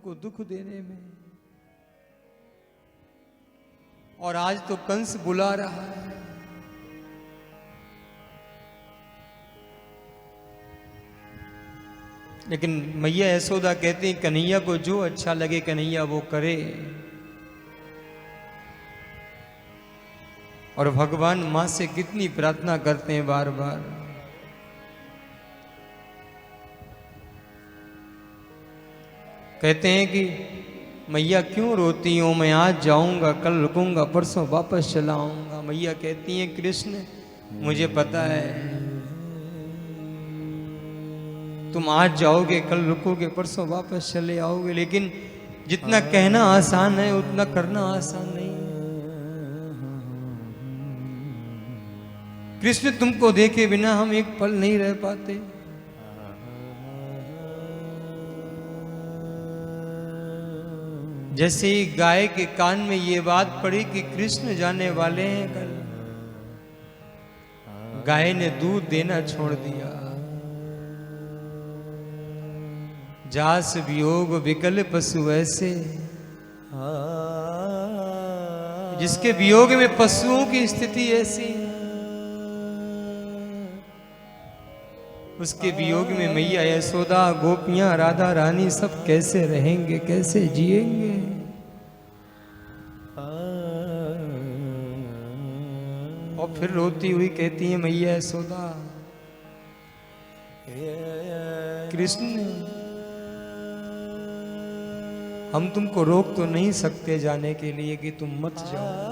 तुमको दुख देने में। और आज तो कंस बुला रहा है। लेकिन मैया यशोदा कहती हैं कन्हैया को जो अच्छा लगे कन्हैया वो करे। और भगवान मां से कितनी प्रार्थना करते हैं बार बार। कहते हैं कि मैया क्यों रोती हो, मैं आज जाऊंगा कल रुकूंगा परसों वापस चला आऊंगा। मैया कहती हैं कृष्ण मुझे पता है तुम आज जाओगे कल रुकोगे परसों वापस चले आओगे, लेकिन जितना कहना आसान है उतना करना आसान नहीं है। कृष्ण तुमको देखे बिना हम एक पल नहीं रह पाते। जैसे ही गाय के कान में ये बात पड़ी कि कृष्ण जाने वाले हैं कल, गाय ने दूध देना छोड़ दिया। जास वियोग विकल पशु ऐसे, जिसके वियोग में पशुओं की स्थिति ऐसी, उसके वियोग में मैया यशोदा गोपियां राधा रानी सब कैसे रहेंगे, कैसे जिएंगे। और फिर रोती हुई कहती है मैया यशोदा कृष्ण हम तुमको रोक तो नहीं सकते जाने के लिए कि तुम मत जाओ,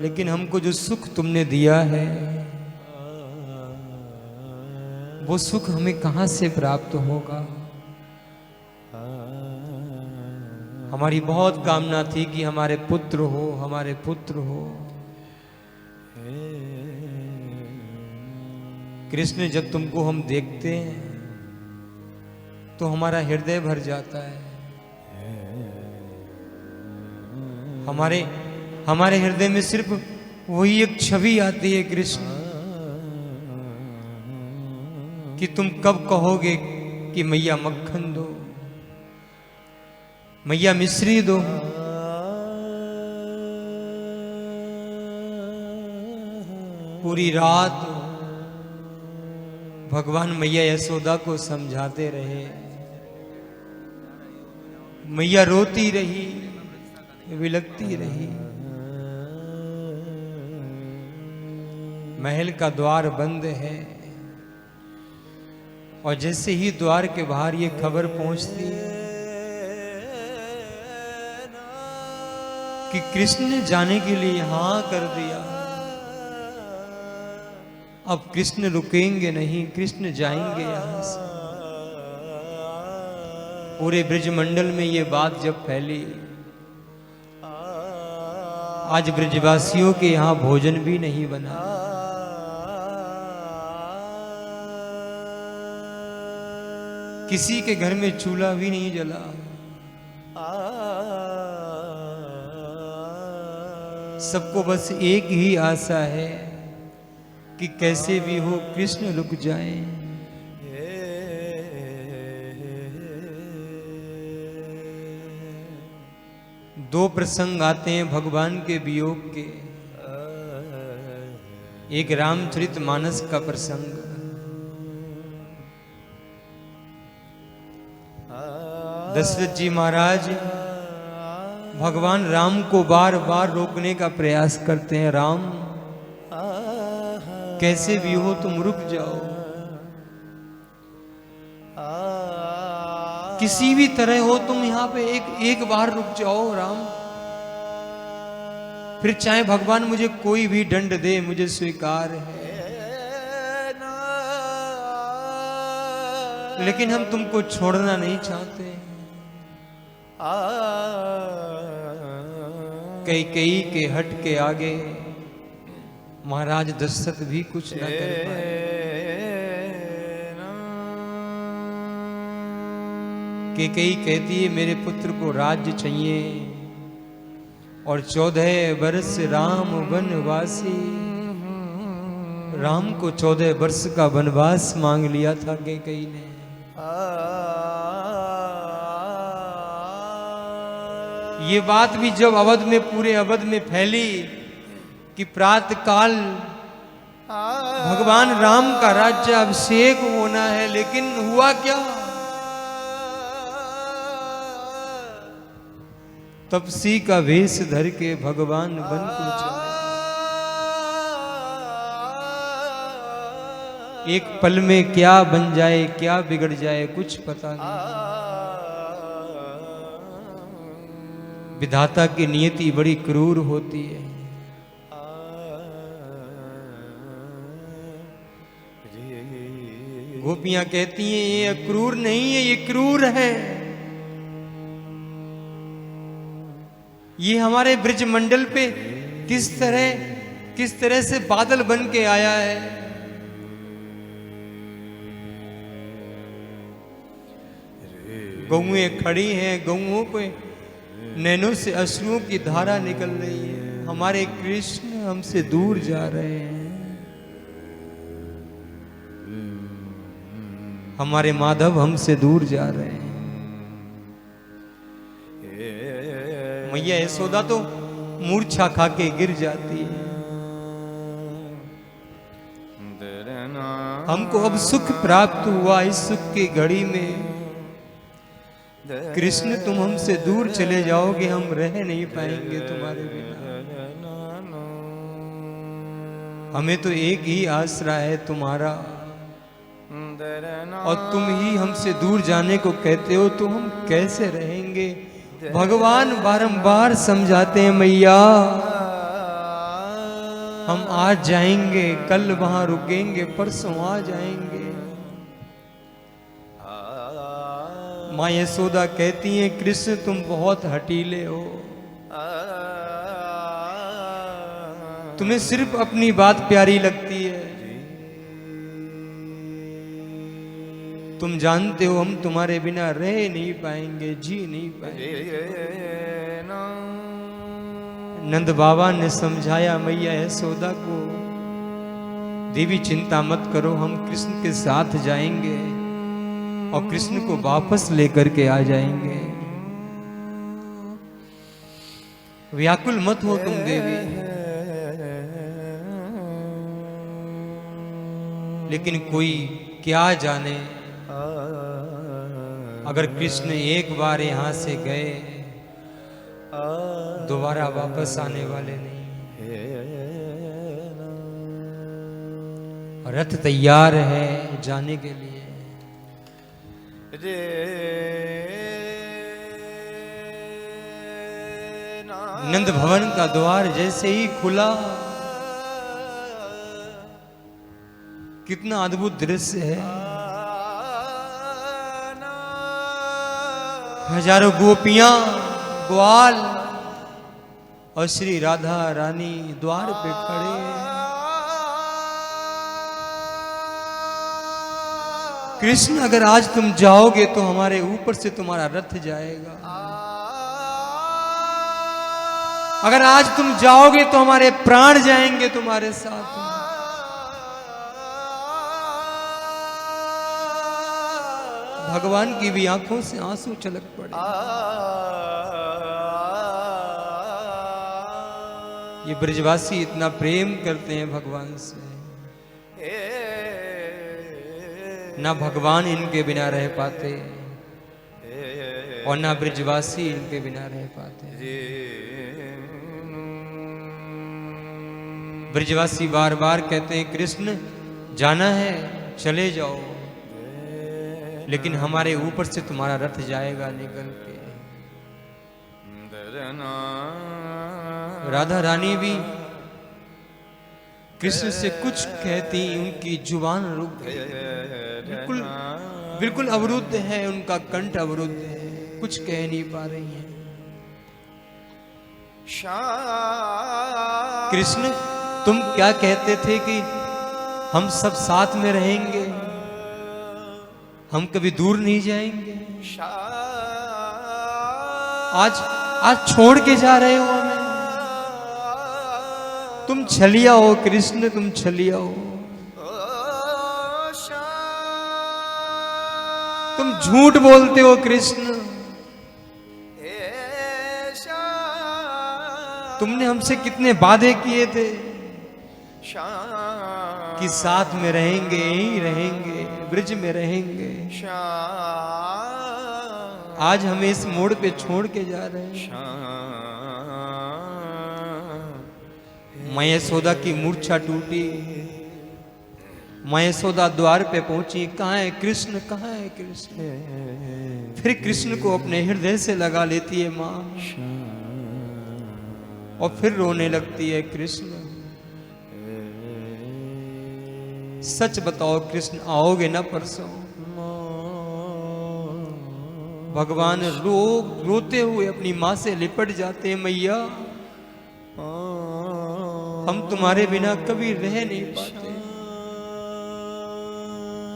लेकिन हमको जो सुख तुमने दिया है वो सुख हमें कहां से प्राप्त होगा। हमारी बहुत कामना थी कि हमारे पुत्र हो, हमारे पुत्र हो। कृष्ण जब तुमको हम देखते हैं तो हमारा हृदय भर जाता है। हमारे हृदय में सिर्फ वही एक छवि आती है कृष्ण, कि तुम कब कहोगे कि मैया मक्खन दो, मैया मिश्री दो। पूरी रात भगवान मैया यशोदा को समझाते रहे। मैया रोती रही, विलकती रही। महल का द्वार बंद है और जैसे ही द्वार के बाहर ये खबर पहुंचती कि कृष्ण ने जाने के लिए हाँ कर दिया, अब कृष्ण रुकेंगे नहीं, कृष्ण जाएंगे यहां से। पूरे ब्रजमंडल में ये बात जब फैली, आज ब्रजवासियों के यहां भोजन भी नहीं बना। किसी के घर में चूल्हा भी नहीं जला। सबको बस एक ही आशा है कि कैसे भी हो कृष्ण रुक जाएं। दो प्रसंग आते हैं भगवान के वियोग के। एक रामचरितमानस का प्रसंग, दशरथ जी महाराज भगवान राम को बार बार रोकने का प्रयास करते हैं। राम कैसे भी हो तुम रुक जाओ, किसी भी तरह हो तुम यहाँ पे एक बार रुक जाओ राम। फिर चाहे भगवान मुझे कोई भी दंड दे मुझे स्वीकार है, लेकिन हम तुमको छोड़ना नहीं चाहते। कई के हट के आगे महाराज दशरथ भी कुछ न कर पाए। कई कहती है मेरे पुत्र को राज्य चाहिए और 14 वर्ष राम वनवासी। राम को 14 वर्ष का वनवास मांग लिया था कैकेयी ने। ये बात भी जब अवध में, पूरे अवध में फैली कि प्रातः काल भगवान राम का राज्य अभिषेक होना है, लेकिन हुआ क्या? तपसी का वेश धर के भगवान वन को चले। एक पल में क्या बन जाए, क्या बिगड़ जाए, कुछ पता नहीं। विधाता की नियति बड़ी क्रूर होती है। गोपियां कहती हैं ये क्रूर नहीं है, ये क्रूर है। ये हमारे ब्रज मंडल पे किस तरह से बादल बन के आया है। गौएं खड़ी हैं, गौओं पे नैनों से अश्रुओं की धारा निकल रही है। हमारे कृष्ण हमसे दूर जा रहे हैं। हमारे माधव हमसे दूर जा रहे हैं। मैया यशोदा तो मूर्छा खा के गिर जाती है। हमको अब सुख प्राप्त हुआ। इस सुख की घड़ी में कृष्ण तुम हमसे दूर चले जाओगे, हम रह नहीं पाएंगे तुम्हारे बिना। हमें तो एक ही आसरा है तुम्हारा, और तुम ही हमसे दूर जाने को कहते हो, तो हम कैसे रहेंगे? भगवान बारंबार समझाते हैं, मैया हम आज जाएंगे, कल वहां रुकेंगे, परसों आ जाएंगे। माँ यशोदा कहती हैं, कृष्ण तुम बहुत हठीले हो। तुम्हें सिर्फ अपनी बात प्यारी लगती है। तुम जानते हो हम तुम्हारे बिना रह नहीं पाएंगे, जी नहीं पाएंगे। नंद बाबा ने समझाया मैया यशोदा को, देवी चिंता मत करो, हम कृष्ण के साथ जाएंगे और कृष्ण को वापस लेकर के आ जाएंगे। व्याकुल मत हो तुम देवी। लेकिन कोई क्या जाने, अगर कृष्ण एक बार यहां से गए दोबारा वापस आने वाले नहीं। रथ तैयार है जाने के लिए। नंद भवन का द्वार जैसे ही खुला, कितना अद्भुत दृश्य है। हजारों गोपियां, ग्वाल और श्री राधा रानी द्वार पे खड़े हैं। कृष्ण अगर आज तुम जाओगे तो हमारे ऊपर से तुम्हारा रथ जाएगा। अगर आज तुम जाओगे तो हमारे प्राण जाएंगे तुम्हारे साथ। भगवान की भी आंखों से आंसू छलक पड़े। ये ब्रजवासी इतना प्रेम करते हैं भगवान से, ना भगवान इनके बिना रह पाते और ना ब्रजवासी इनके बिना रह पाते। ब्रजवासी बार बार कहते हैं कृष्ण जाना है चले जाओ, लेकिन हमारे ऊपर से तुम्हारा रथ जाएगा निकल के। राधा रानी भी कृष्ण से कुछ कहती, उनकी जुबान रुक गई। बिल्कुल अवरुद्ध है, उनका कंठ अवरुद्ध है, कुछ कह नहीं पा रही हैं। कृष्ण तुम क्या कहते थे कि हम सब साथ में रहेंगे, हम कभी दूर नहीं जाएंगे। आज छोड़ के जा रहे हो हमें। तुम छलिया हो कृष्ण, तुम छलिया हो। तुम झूठ बोलते हो कृष्ण। तुमने हमसे कितने वादे किए थे कि साथ में रहेंगे, यहीं रहेंगे, ब्रिज में रहेंगे। आज हमें इस मोड़ पे छोड़ के जा रहे हैं। मां यशोदा की मूर्छा टूटी। मां यशोदा द्वार पे पहुंची, कहाँ है कृष्ण, कहाँ है कृष्ण। फिर कृष्ण को अपने हृदय से लगा लेती है मां और फिर रोने लगती है। कृष्ण सच बताओ कृष्ण, आओगे ना परसों? भगवान रोते हुए अपनी मां से लिपट जाते हैं, मैया हम तुम्हारे बिना कभी रह नहीं पाते।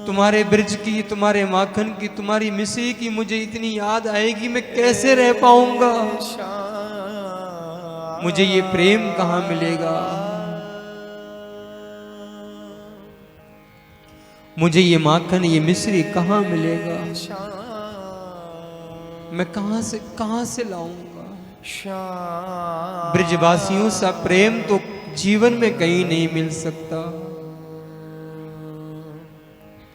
तुम्हारे ब्रिज की, तुम्हारे माखन की, तुम्हारी मिश्री की मुझे इतनी याद आएगी, मैं कैसे रह पाऊंगा। मुझे ये प्रेम कहां मिलेगा, मुझे ये माखन, ये मिश्री कहां मिलेगा, मैं कहां से लाऊंगा। ब्रिजवासियों सा प्रेम तो जीवन में कहीं नहीं मिल सकता।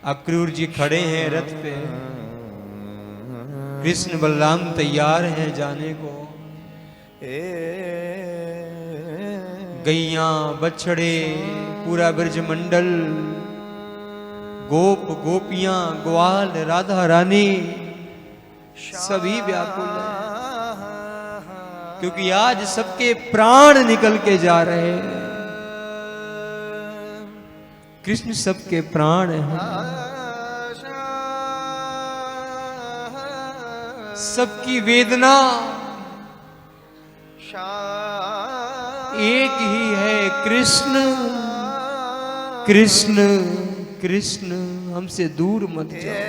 अक्रूर जी खड़े हैं रथ पे, कृष्ण बलराम तैयार हैं जाने को। गैया बछड़े, पूरा ब्रज मंडल, गोप गोपियां, ग्वाल, राधा रानी सभी व्याकुल हैं, क्योंकि आज सबके प्राण निकल के जा रहे हैं। कृष्ण सबके प्राण हैं, सबकी वेदना एक ही है, कृष्ण कृष्ण कृष्ण, हमसे दूर मत जाओ।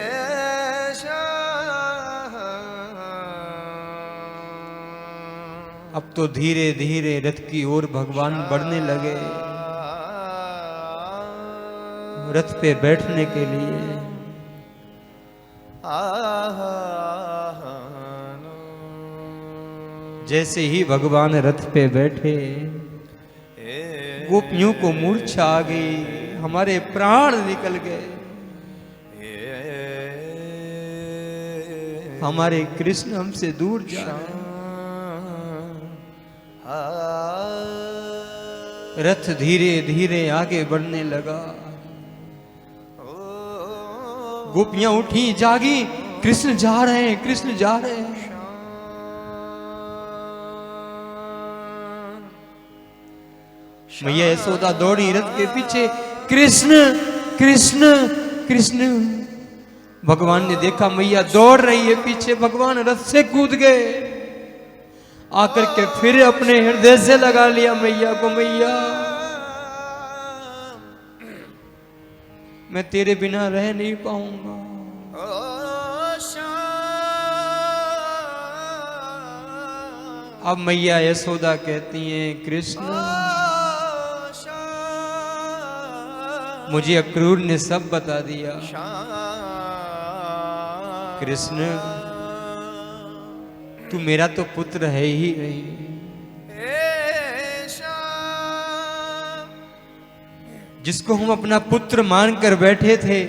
अब तो धीरे धीरे रथ की ओर भगवान बढ़ने लगे, रथ पे बैठने के लिए। जैसे ही भगवान रथ पे बैठे, गोपियों को मूर्छा आ गई, हमारे प्राण निकल गए। हमारे कृष्ण हमसे दूर जा रहे हैं। रथ धीरे धीरे आगे बढ़ने लगा। गोपियां उठी, जागी, कृष्ण जा रहे हैं, कृष्ण जा रहे हैं। मैया यशोदा दौड़ी रथ के पीछे, कृष्ण कृष्ण कृष्ण। भगवान ने देखा मैया दौड़ रही है पीछे, भगवान रथ से कूद गए। आकर के फिर अपने हृदय से लगा लिया मैया को, मैया मैं तेरे बिना रह नहीं पाऊंगा। अब मैया यशोदा कहती हैं, कृष्ण मुझे अक्रूर ने सब बता दिया। कृष्ण तू मेरा तो पुत्र है ही नहीं। जिसको हम अपना पुत्र मानकर बैठे थे,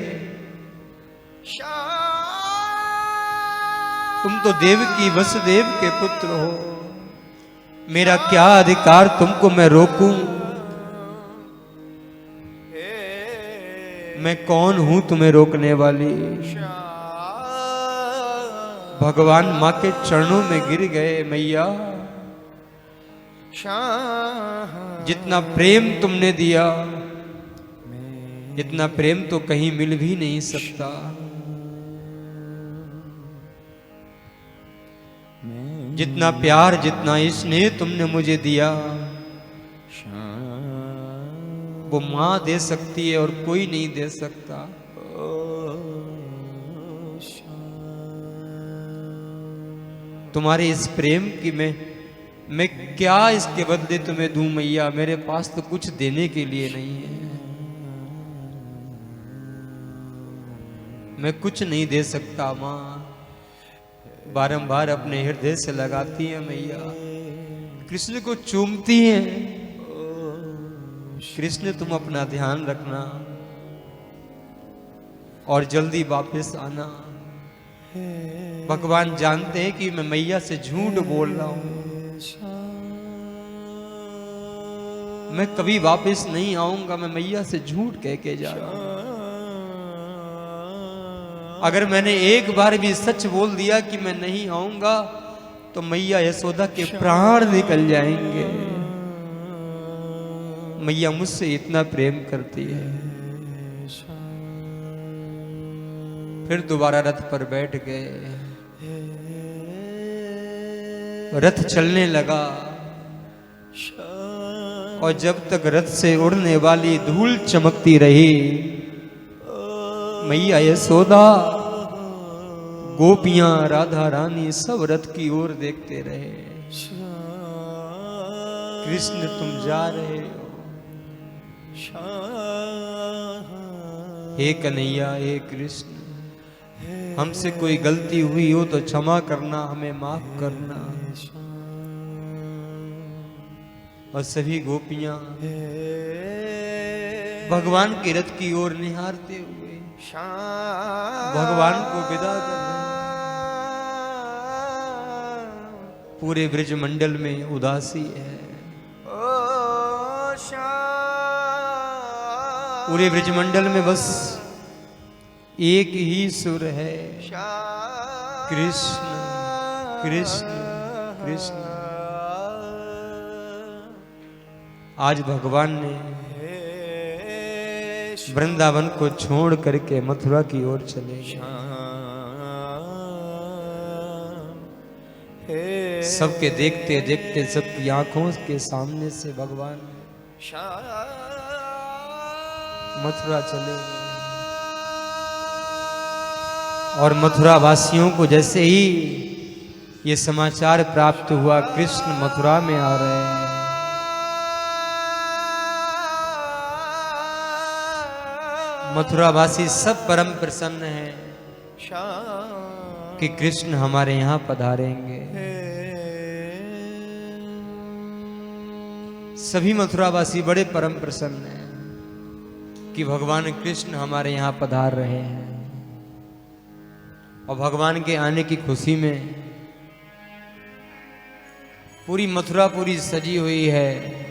तुम तो देवकी वसुदेव के पुत्र हो। मेरा क्या अधिकार तुमको मैं रोकूं? मैं कौन हूं तुम्हें रोकने वाली? भगवान मां के चरणों में गिर गए, मैया जितना प्रेम तुमने दिया, इतना प्रेम तो कहीं मिल भी नहीं सकता। जितना प्यार, जितना स्नेह तुमने मुझे दिया, वो मां दे सकती है और कोई नहीं दे सकता। तुम्हारे इस प्रेम की मैं क्या इसके बदले तुम्हें दूं मैया? मेरे पास तो कुछ देने के लिए नहीं है। मैं कुछ नहीं दे सकता माँ। बारंबार अपने हृदय से लगाती है मैया, कृष्ण को चूमती है। कृष्ण तुम अपना ध्यान रखना और जल्दी वापस आना। भगवान जानते हैं कि मैं मैया से झूठ बोल रहा हूं, मैं कभी वापस नहीं आऊंगा, मैं मैया से झूठ कह के जा रहा हूं। अगर मैंने एक बार भी सच बोल दिया कि मैं नहीं आऊंगा तो मैया यशोदा के प्राण निकल जाएंगे। मैया मुझसे इतना प्रेम करती है। फिर दोबारा रथ पर बैठ गए, रथ चलने लगा और जब तक रथ से उड़ने वाली धूल चमकती रही, मैया यशोदा, गोपियां, राधा रानी सब रथ की ओर देखते रहे। कृष्ण तुम जा रहे हो। हे कन्हैया, हे कृष्ण, हमसे कोई गलती हुई हो तो क्षमा करना, हमें माफ करना। और सभी गोपियां भगवान के रथ की ओर निहारते हुए भगवान को विदा कर रहे। पूरे ब्रज मंडल में उदासी है। पूरे ब्रज मंडल में बस एक ही सुर है, कृष्ण कृष्ण कृष्ण। आज भगवान ने वृंदावन को छोड़ करके मथुरा की ओर चले गए। सबके देखते देखते सबकी आंखों के सामने से भगवान मथुरा चले गए। और मथुरा वासियों को जैसे ही ये समाचार प्राप्त हुआ कृष्ण मथुरा में आ रहे हैं, मथुरा वासी सब परम प्रसन्न हैं कि कृष्ण हमारे यहाँ पधारेंगे। सभी मथुरा वासी बड़े परम प्रसन्न हैं कि भगवान कृष्ण हमारे यहाँ पधार रहे हैं। और भगवान के आने की खुशी में पूरी मथुरा पूरी सजी हुई है।